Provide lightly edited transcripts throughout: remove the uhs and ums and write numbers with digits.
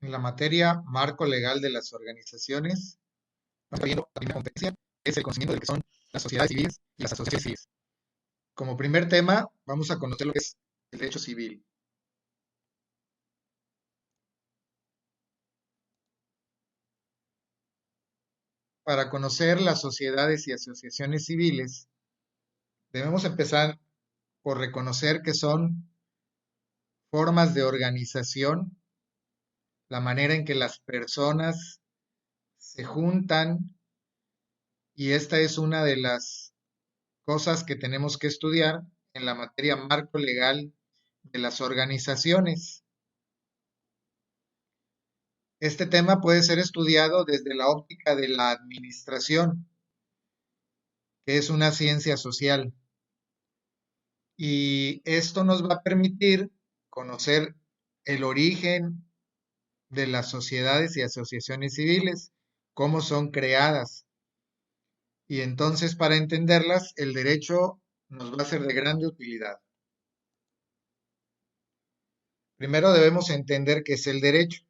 En la materia marco legal de las organizaciones, vamos viendo la primera competencia, es el conocimiento de lo que son las sociedades civiles y las asociaciones civiles. Como primer tema, vamos a conocer lo que es el derecho civil. Para conocer las sociedades y asociaciones civiles, debemos empezar por reconocer que son formas de organización, la manera en que las personas se juntan, y esta es una de las cosas que tenemos que estudiar en la materia marco legal de las organizaciones. Este tema puede ser estudiado desde la óptica de la administración, que es una ciencia social, y esto nos va a permitir conocer el origen de las sociedades y asociaciones civiles, cómo son creadas. Y entonces, para entenderlas, el derecho nos va a ser de grande utilidad. Primero debemos entender qué es el derecho.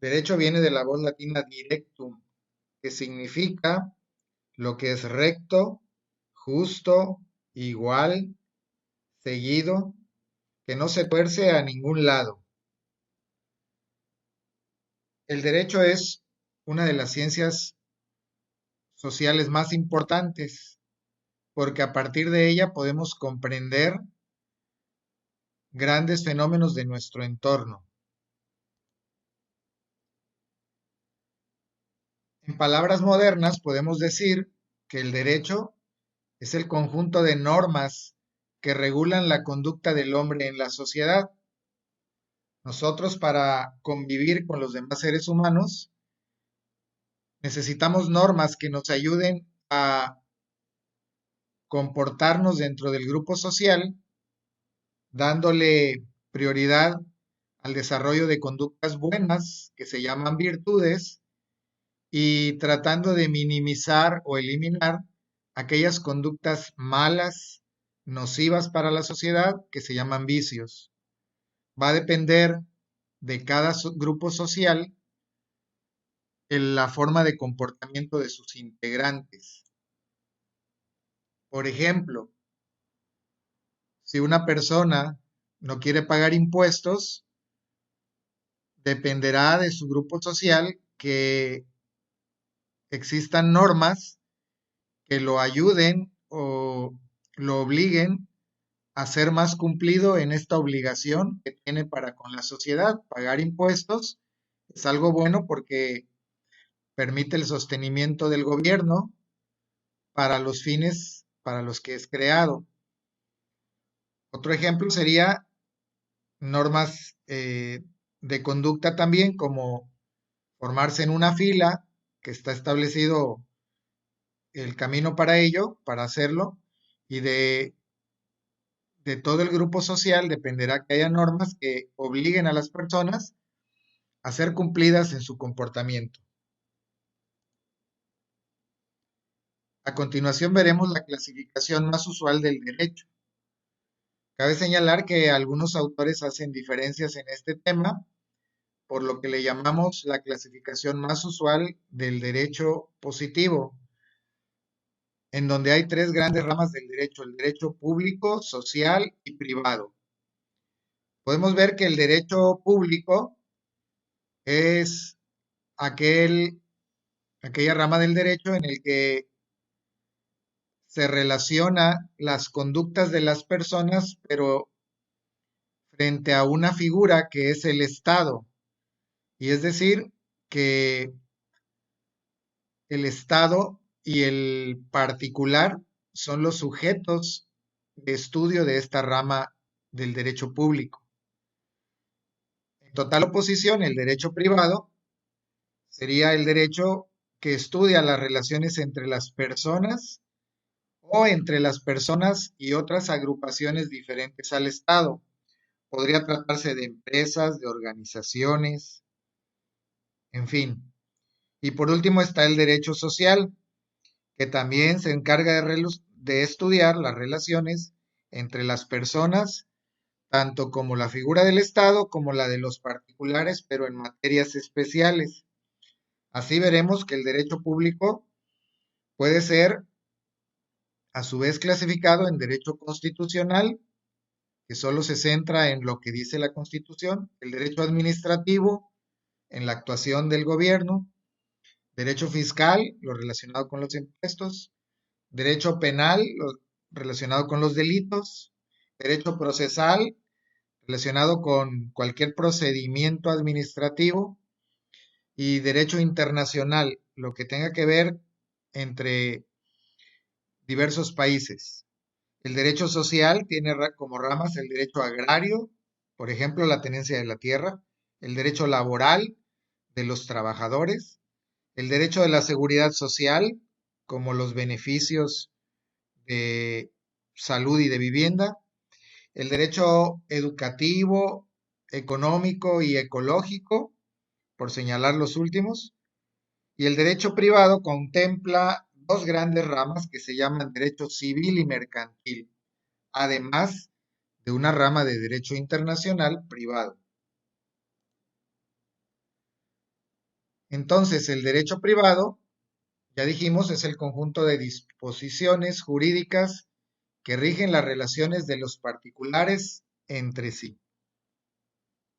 Derecho viene de la voz latina directum, que significa lo que es recto, justo, igual, seguido, que no se tuerce a ningún lado. El derecho es una de las ciencias sociales más importantes, porque a partir de ella podemos comprender grandes fenómenos de nuestro entorno. En palabras modernas podemos decir que el derecho es el conjunto de normas que regulan la conducta del hombre en la sociedad. Nosotros, para convivir con los demás seres humanos, necesitamos normas que nos ayuden a comportarnos dentro del grupo social, dándole prioridad al desarrollo de conductas buenas, que se llaman virtudes, y tratando de minimizar o eliminar aquellas conductas malas, nocivas para la sociedad, que se llaman vicios. Va a depender de cada grupo social en la forma de comportamiento de sus integrantes. Por ejemplo, si una persona no quiere pagar impuestos, dependerá de su grupo social que existan normas que lo ayuden o lo obliguen a ser más cumplido en esta obligación que tiene para con la sociedad. Pagar impuestos es algo bueno porque permite el sostenimiento del gobierno para los fines para los que es creado. Otro ejemplo sería normas de conducta también, como formarse en una fila, que está establecido el camino para ello, para hacerlo, y de todo el grupo social dependerá que haya normas que obliguen a las personas a ser cumplidas en su comportamiento. A continuación veremos la clasificación más usual del derecho. Cabe señalar que algunos autores hacen diferencias en este tema, por lo que le llamamos la clasificación más usual del derecho positivo, en donde hay tres grandes ramas del derecho: el derecho público, social y privado. Podemos ver que el derecho público es aquella rama del derecho en el que se relaciona las conductas de las personas, pero frente a una figura que es el Estado. Y es decir, que el Estado y el particular son los sujetos de estudio de esta rama del derecho público. En total oposición, el derecho privado sería el derecho que estudia las relaciones entre las personas o entre las personas y otras agrupaciones diferentes al Estado. Podría tratarse de empresas, de organizaciones, en fin. Y por último está el derecho social, que también se encarga de estudiar las relaciones entre las personas, tanto como la figura del Estado como la de los particulares, pero en materias especiales. Así veremos que el derecho público puede ser a su vez clasificado en derecho constitucional, que solo se centra en lo que dice la Constitución, el derecho administrativo, en la actuación del gobierno, derecho fiscal, lo relacionado con los impuestos, derecho penal, lo relacionado con los delitos, derecho procesal, relacionado con cualquier procedimiento administrativo, y derecho internacional, lo que tenga que ver entre diversos países. El derecho social tiene como ramas el derecho agrario, por ejemplo, la tenencia de la tierra, el derecho laboral de los trabajadores, el derecho de la seguridad social, como los beneficios de salud y de vivienda, el derecho educativo, económico y ecológico, por señalar los últimos, y el derecho privado contempla dos grandes ramas que se llaman derecho civil y mercantil, además de una rama de derecho internacional privado. Entonces, el derecho privado, ya dijimos, es el conjunto de disposiciones jurídicas que rigen las relaciones de los particulares entre sí.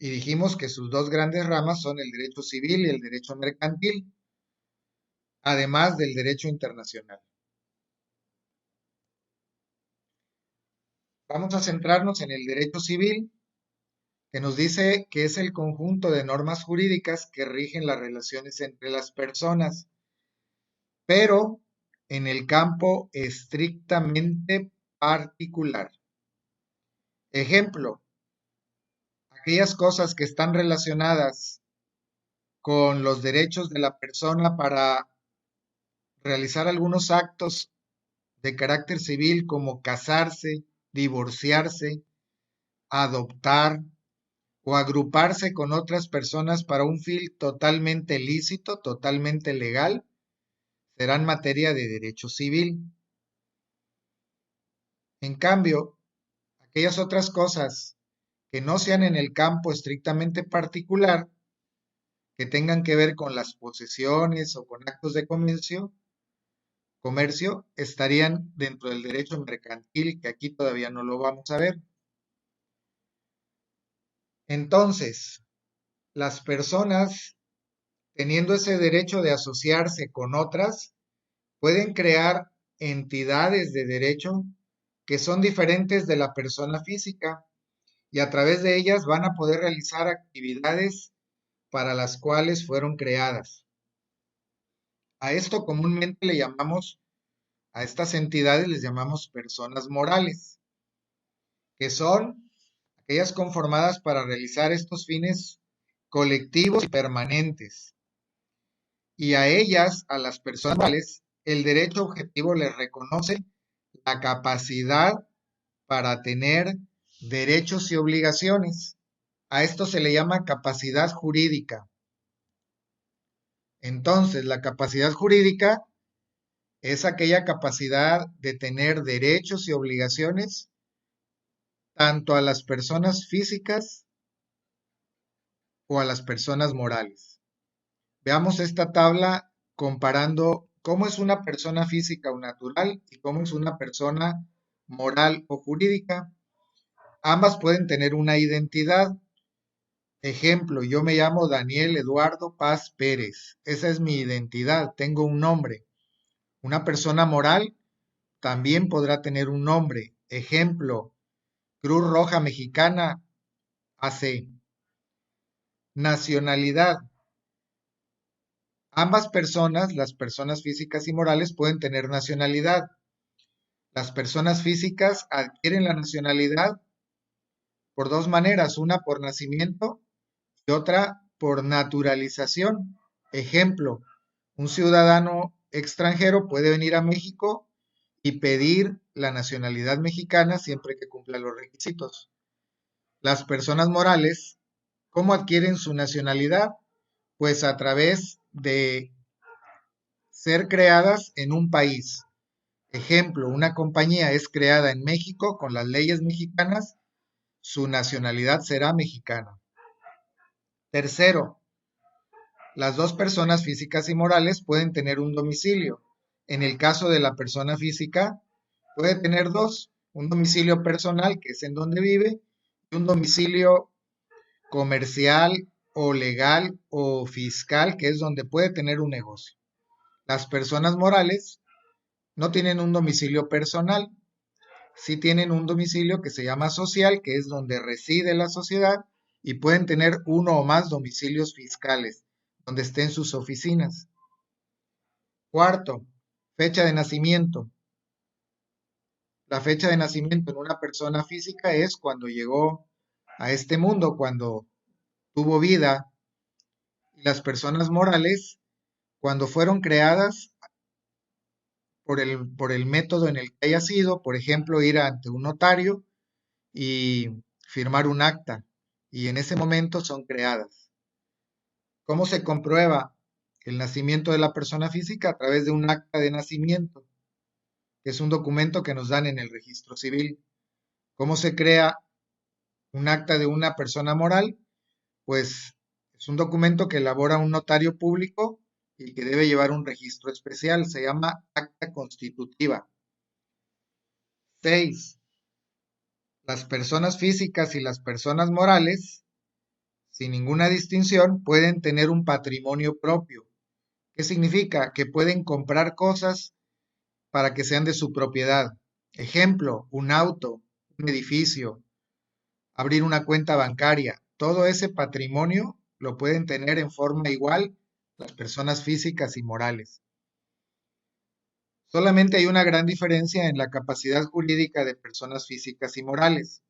Y dijimos que sus dos grandes ramas son el derecho civil y el derecho mercantil, además del derecho internacional. Vamos a centrarnos en el derecho civil, que nos dice que es el conjunto de normas jurídicas que rigen las relaciones entre las personas, pero en el campo estrictamente particular. Ejemplo, aquellas cosas que están relacionadas con los derechos de la persona para realizar algunos actos de carácter civil como casarse, divorciarse, adoptar o agruparse con otras personas para un fin totalmente lícito, totalmente legal, serán materia de derecho civil. En cambio, aquellas otras cosas que no sean en el campo estrictamente particular, que tengan que ver con las posesiones o con actos de comercio, estarían dentro del derecho mercantil, que aquí todavía no lo vamos a ver. Entonces, las personas, teniendo ese derecho de asociarse con otras, pueden crear entidades de derecho que son diferentes de la persona física y a través de ellas van a poder realizar actividades para las cuales fueron creadas. A esto comúnmente le llamamos, a estas entidades les llamamos personas morales, que son aquellas conformadas para realizar estos fines colectivos y permanentes. Y a ellas, a las personas morales, el derecho objetivo les reconoce la capacidad para tener derechos y obligaciones. A esto se le llama capacidad jurídica. Entonces, la capacidad jurídica es aquella capacidad de tener derechos y obligaciones tanto a las personas físicas o a las personas morales. Veamos esta tabla comparando cómo es una persona física o natural y cómo es una persona moral o jurídica. Ambas pueden tener una identidad. Ejemplo, yo me llamo Daniel Eduardo Paz Pérez. Esa es mi identidad, tengo un nombre. Una persona moral también podrá tener un nombre. Ejemplo, Cruz Roja Mexicana AC. Nacionalidad. Ambas personas, las personas físicas y morales, pueden tener nacionalidad. Las personas físicas adquieren la nacionalidad por dos maneras, una por nacimiento y otra por naturalización. Ejemplo, un ciudadano extranjero puede venir a México y pedir la nacionalidad mexicana siempre que cumpla los requisitos. Las personas morales, ¿cómo adquieren su nacionalidad? Pues a través de ser creadas en un país. Ejemplo, una compañía es creada en México con las leyes mexicanas su nacionalidad será mexicana. Tercero, las dos personas físicas y morales pueden tener un domicilio. En el caso de la persona física, puede tener dos, un domicilio personal, que es en donde vive, y un domicilio comercial o legal o fiscal, que es donde puede tener un negocio. Las personas morales no tienen un domicilio personal, sí tienen un domicilio que se llama social, que es donde reside la sociedad, y pueden tener uno o más domicilios fiscales, donde estén sus oficinas. Cuarto, fecha de nacimiento. La fecha de nacimiento en una persona física es cuando llegó a este mundo, cuando tuvo vida, y las personas morales, cuando fueron creadas por el método en el que haya sido, por ejemplo, ir ante un notario y firmar un acta, y en ese momento son creadas. ¿Cómo se comprueba el nacimiento de la persona física? A través de un acta de nacimiento, que es un documento que nos dan en el registro civil. ¿Cómo se crea un acta de una persona moral? Pues es un documento que elabora un notario público y que debe llevar un registro especial. Se llama acta constitutiva. 6. Las personas físicas y las personas morales, sin ninguna distinción, pueden tener un patrimonio propio. ¿Qué significa? Que pueden comprar cosas para que sean de su propiedad. Ejemplo, un auto, un edificio, abrir una cuenta bancaria. Todo ese patrimonio lo pueden tener en forma igual las personas físicas y morales. Solamente hay una gran diferencia en la capacidad jurídica de personas físicas y morales.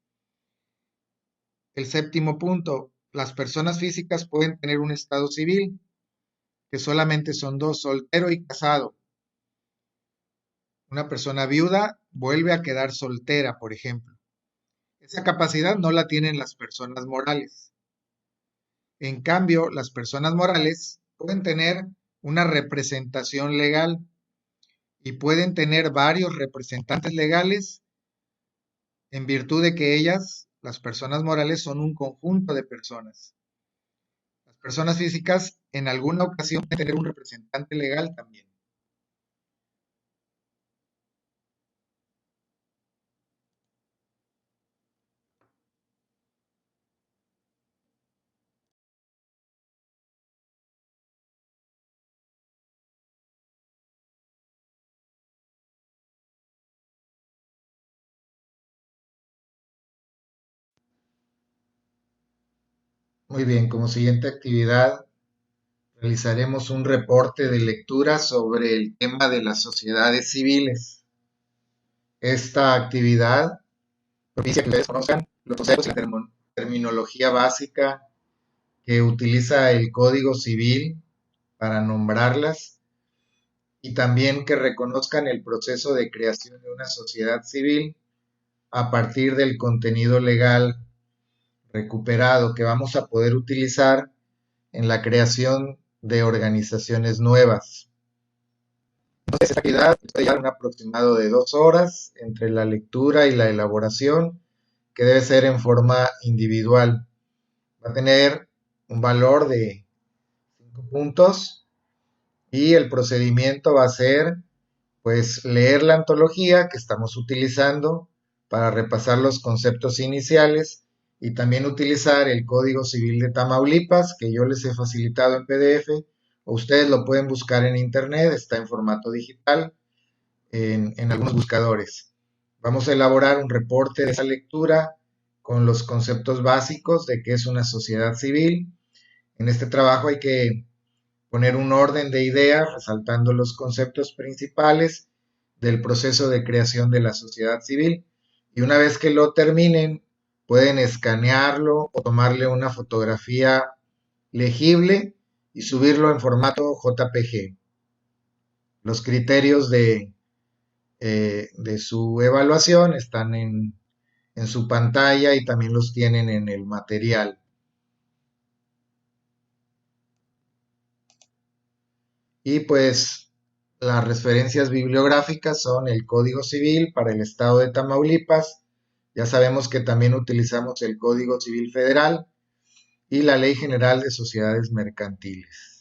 El séptimo punto, las personas físicas pueden tener un estado civil, que solamente son dos, soltero y casado. Una persona viuda vuelve a quedar soltera, por ejemplo. Esa capacidad no la tienen las personas morales. En cambio, las personas morales pueden tener una representación legal y pueden tener varios representantes legales en virtud de que ellas, las personas morales, son un conjunto de personas. Las personas físicas en alguna ocasión pueden tener un representante legal también. Muy bien, como siguiente actividad realizaremos un reporte de lectura sobre el tema de las sociedades civiles. Esta actividad propicia que ustedes conozcan los conceptos y la terminología básica que utiliza el Código Civil para nombrarlas y también que reconozcan el proceso de creación de una sociedad civil a partir del contenido legal recuperado que vamos a poder utilizar en la creación de organizaciones nuevas. Entonces, esta actividad puede llevar un aproximado de 2 horas entre la lectura y la elaboración, que debe ser en forma individual. Va a tener un valor de 5 puntos y el procedimiento va a ser, pues, leer la antología que estamos utilizando para repasar los conceptos iniciales y también utilizar el Código Civil de Tamaulipas que yo les he facilitado en PDF o ustedes lo pueden buscar en internet, está en formato digital en algunos buscadores. Vamos a elaborar un reporte de esa lectura con los conceptos básicos de qué es una sociedad civil. En este trabajo hay que poner un orden de ideas resaltando los conceptos principales del proceso de creación de la sociedad civil y una vez que lo terminen pueden escanearlo o tomarle una fotografía legible y subirlo en formato JPG. Los criterios de su evaluación están en su pantalla y también los tienen en el material. Y pues las referencias bibliográficas son el Código Civil para el estado de Tamaulipas, Ya sabemos que también utilizamos el Código Civil Federal y la Ley General de Sociedades Mercantiles.